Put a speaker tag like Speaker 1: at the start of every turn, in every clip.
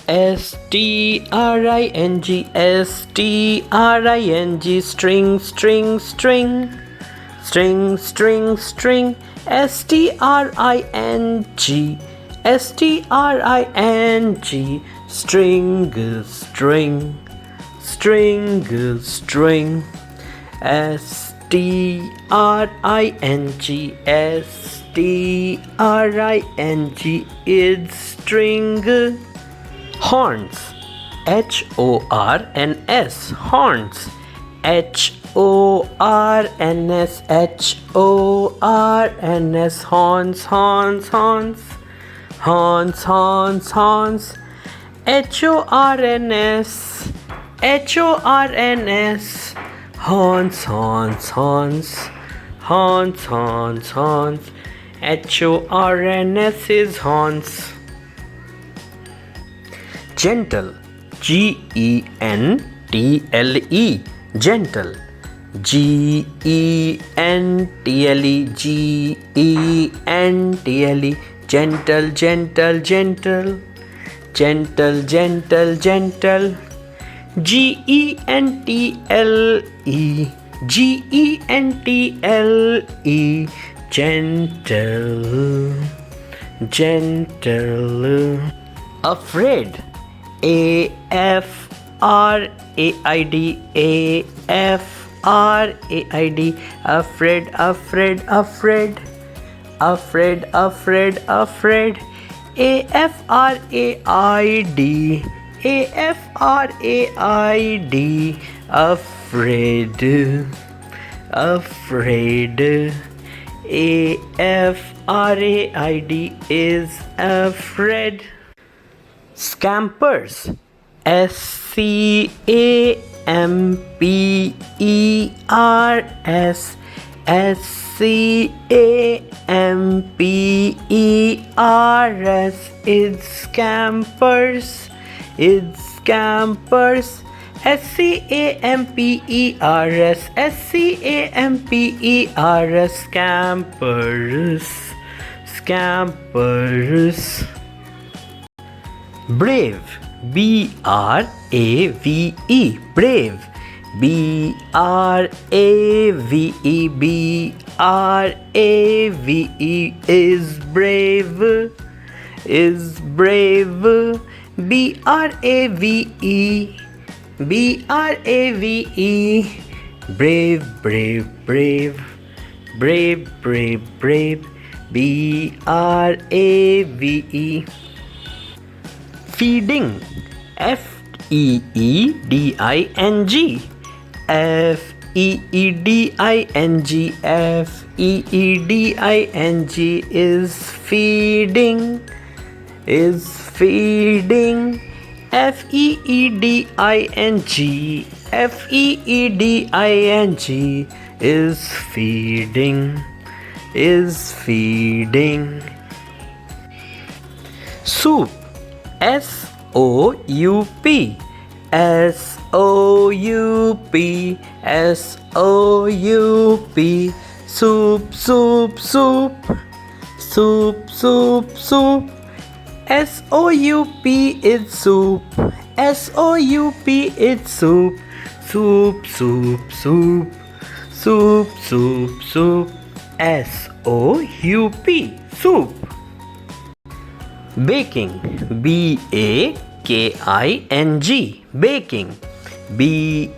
Speaker 1: string, string, string, string, string, string, string, string, string, string, string, string, string, string, string, string, is string. Horns, horns, horns, horns, horns, horns, horns, horns, horns, horns, horns, horns, horns, horns, horns, horns, horns, horns, horns, horns is horns. Gentle, gentle, gentle, gentle, gentle, gentle, gentle, gentle, gentle, gentle, gentle, gentle. Afraid, afraid, afraid, afraid, afraid, afraid, afraid, afraid, afraid, afraid, afraid, afraid, afraid, afraid is afraid. Scampers, scampers, scampers, it's scampers, it's scampers, scampers, scampers, scampers, scampers. Brave, brave, brave, brave, brave is brave, is brave, brave, brave, brave, brave, brave, brave, brave, brave, brave. Feeding, feeding, feeding, feeding is feeding, is feeding, feeding, feeding is feeding, is feeding. Soup, soup, soup, soup, soup, soup, soup, soup, soup, soup, soup is soup, soup is soup, soup, soup, soup, soup, soup, soup, soup, soup. Baking, baking, baking, baking, baking,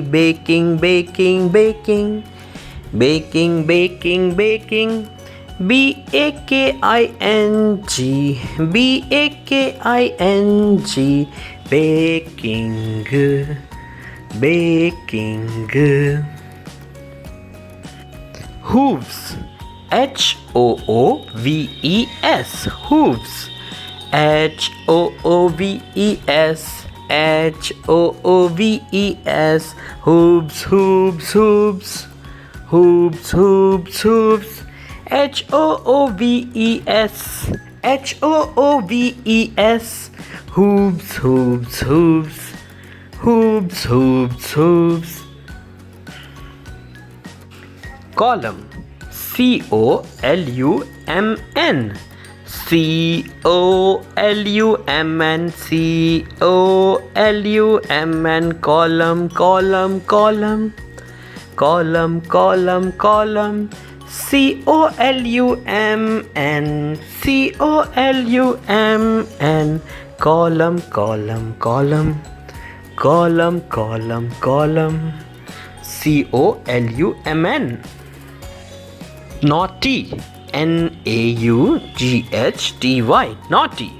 Speaker 1: baking, baking, baking, baking, baking, baking, baking, baking. Hooves, hooves, hooves, hooves, hooves, hooves, hooves, hooves, hooves, hooves, hooves, hooves, hooves, hooves, hooves, hooves, hooves, hooves, hooves. Column, COLUMN. COLUMN. COLUMN. Column, column, column. Column, column, column. COLUMN. COLUMN. Column, column, column. Column, column, column. COLUMN. Naughty. NAUGHTY. Naughty.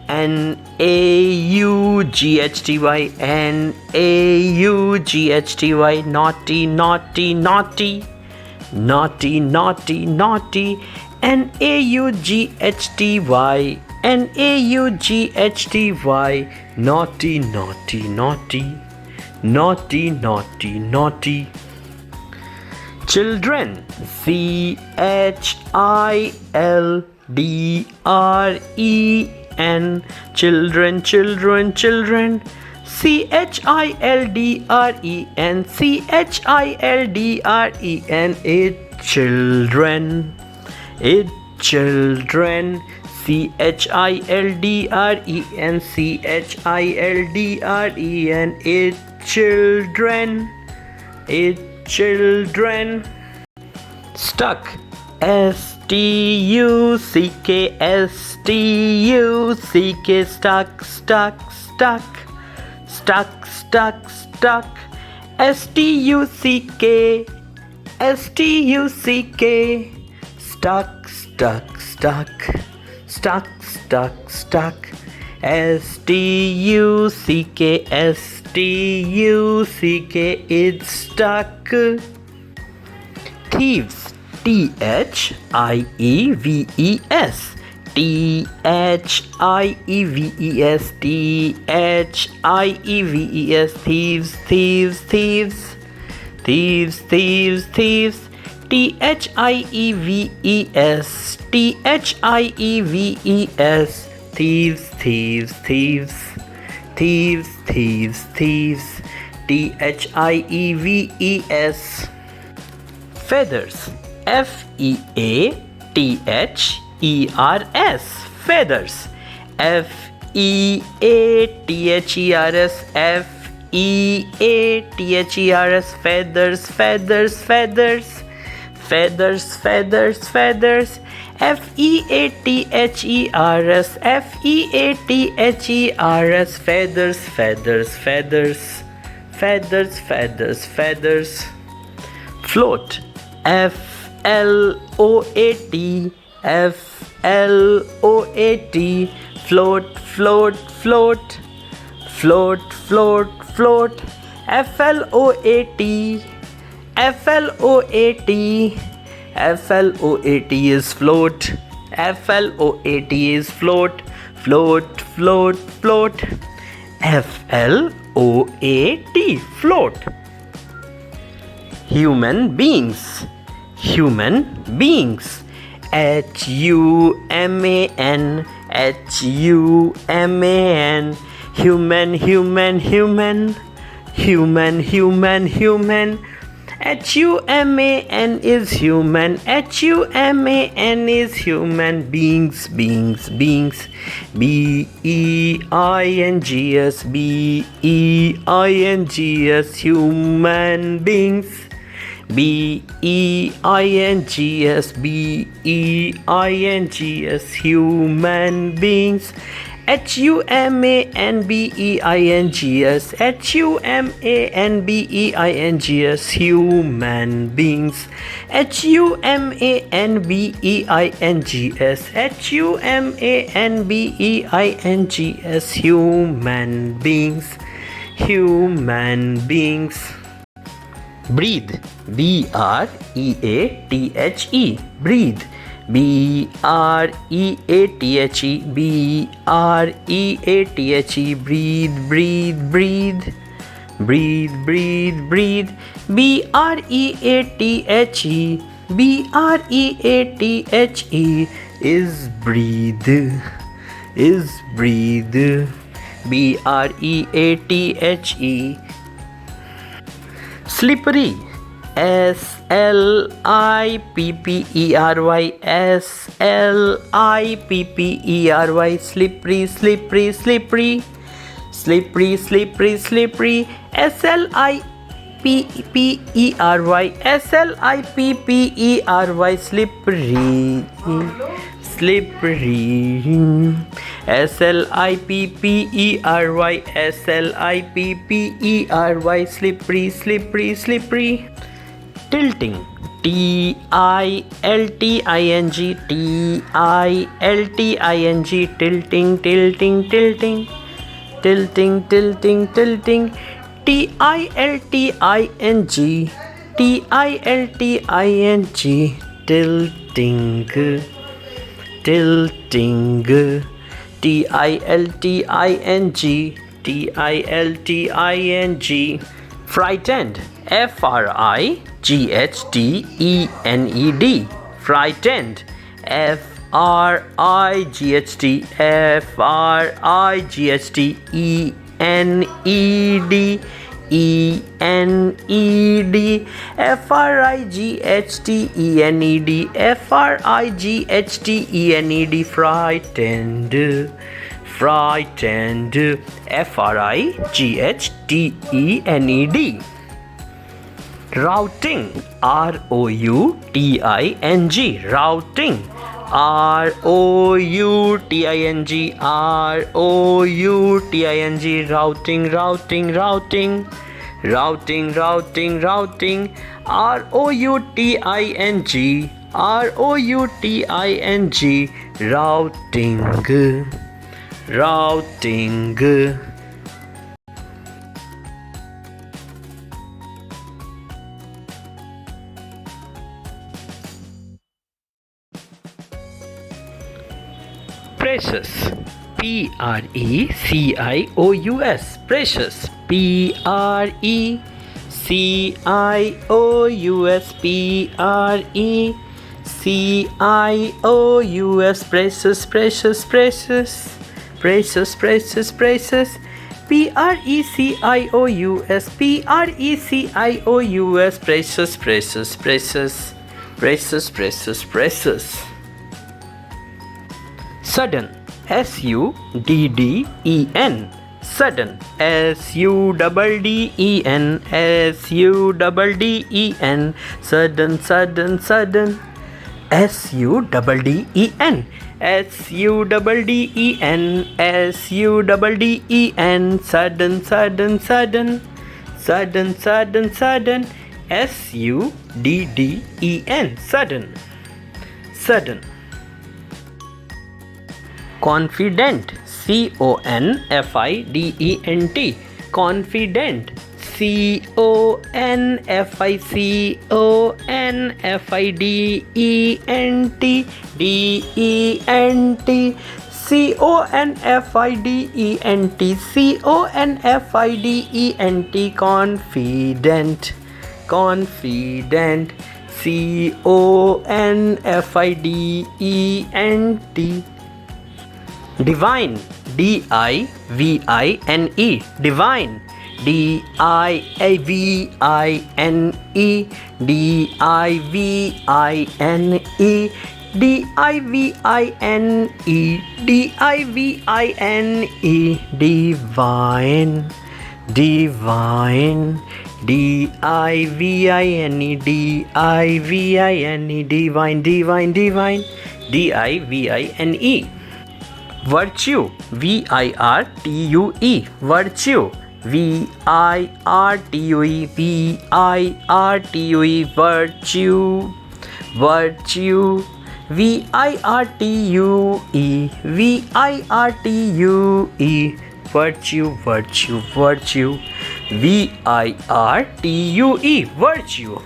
Speaker 1: NAUGHTY. NAUGHTY. Naughty, naughty, naughty. Naughty, naughty, naughty. NAUGHTY. NAUGHTY. Naughty, naughty, naughty. Naughty, naughty, naughty. Children. CHILDREN. Children, children, children. CHILDREN. CHILDREN. It children. It children. CHILDREN. CHILDREN. It children. It children. Stuck. STUCK. STUCK. Stuck, stuck, stuck. Stuck, stuck, stuck. STUCK. STUCK. Stuck, stuck, stuck. Stuck, stuck, stuck. STUCK. STUCK. It's stuck. Thieves. THIEVES. THIEVES. THIEVES. Thieves, thieves, thieves. Thieves, thieves, thieves. THIEVES. THIEVES. Thieves, thieves, thieves. Thieves, thieves, thieves. THIEVES. Feathers. FEATHERS. Feathers. FEATHERS. FEATHERS. Feathers, feathers, feathers. Feathers, feathers, feathers. FEATHERS. FEATHERS. Feathers, feathers, feathers. Feathers, feathers, feathers. Float. FLOAT. FLOAT. Float, float, float. Float, float, float. FLOAT. FLOAT. FLOAT is float. FLOAT is float. Float, float, float. FLOAT. Float. Human beings. Human beings. HUMAN. HUMAN. Human, human, human. Human, human, human. HUMAN is human. HUMAN is human. Beings, beings, beings. BEINGS. BEINGS. Human beings. BEINGS. BEINGS. Human beings. HUMANBEINGS. HUMANBEINGS. Human beings. HUMANBEINGS. HUMANBEINGS. Human beings. Human beings. Breathe. BREATHE. Breathe. BREATHE. BREATHE. Breathe, breathe, breathe. Breathe, breathe, breathe. BREATHE. BREATHE is breathe. Is breathe. BREATHE. Slippery. Slippery, Slippery, slippery, slippery, slippery, slippery, slippery, slippery, Slippery, slippery, slippery, Slippery, slippery, slippery, slippery. Tilting, Tilting, tilting, tilting, tilting, tilting, tilting, tilting, Tilting, tilting, tilting, tilting, frightened, Frighthened, frightened, Frighthened, frightened, frightened, Frighthened. Routing, Routing, routing, Routing, routing, routing, routing, routing, routing, routing, Routing, routing, routing. Precious, Precious, precious, Precious, precious, precious, precious, precious, precious, precious, Precious, precious, precious, precious, precious, precious. Sudden, Sudden, sudden, Sudden, sudden, sudden, sudden, Sudden, sudden, sudden, sudden, sudden, sudden, sudden, sudden, sudden. Confident, Confident, confident, Confident, confident, Confident. Divine, Divine, divine, Divine, Divine, divine, divine, divine, divine, Divine. Virtue, Virtue, virtue, Virtue, virtue, virtue, virtue, Virtue, virtue, virtue, virtue, Virtue,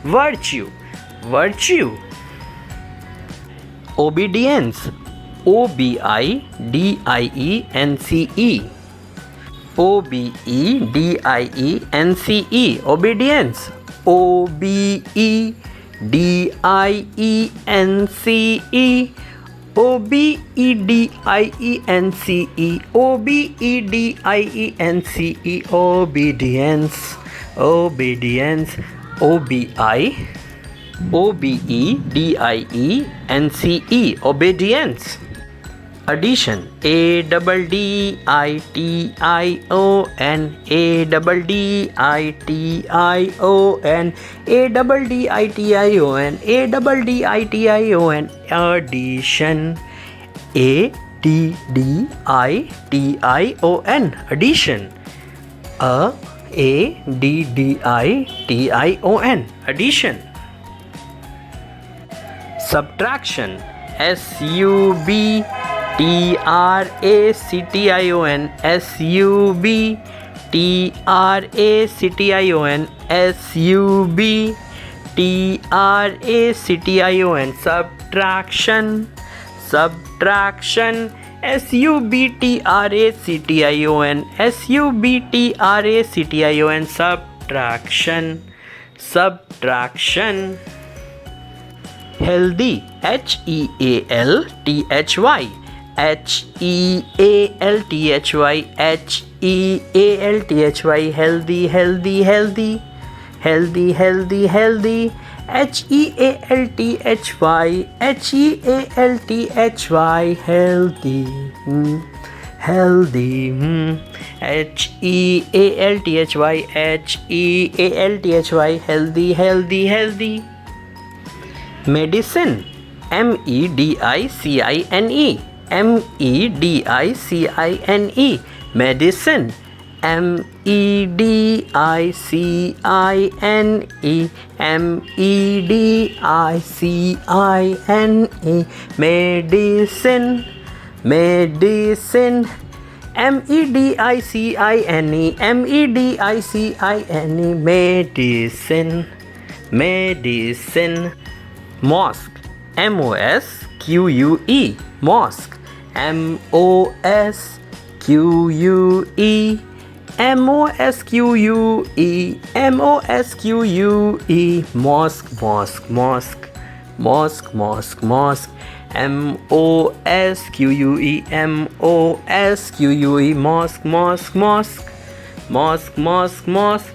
Speaker 1: virtue, virtue. Obedience, Obedience, Obedience, obedience, Obedience, Obedience, obedience, obedience, obedience, obedience, obedience. Addition, addition, addition, addition, addition, addition, addition, addition, addition, addition. Subtraction, subtraction, subtraction, subtraction, subtraction, subtraction, subtraction, subtraction. Healthy, healthy, healthy, healthy, healthy, healthy, healthy, healthy, healthy, healthy, healthy, healthy, healthy, healthy, healthy, healthy, healthy, healthy. Medicine, medicine, medicine, medicine, medicine, medicine, medicine, medicine. Mosque, mosque, mosque, mosque, mosque, mosque, mosque, mosque, mosque, mosque, mosque, mosque, mosque, mosque, mosque, mosque, mosque, mosque, mosque, mosque,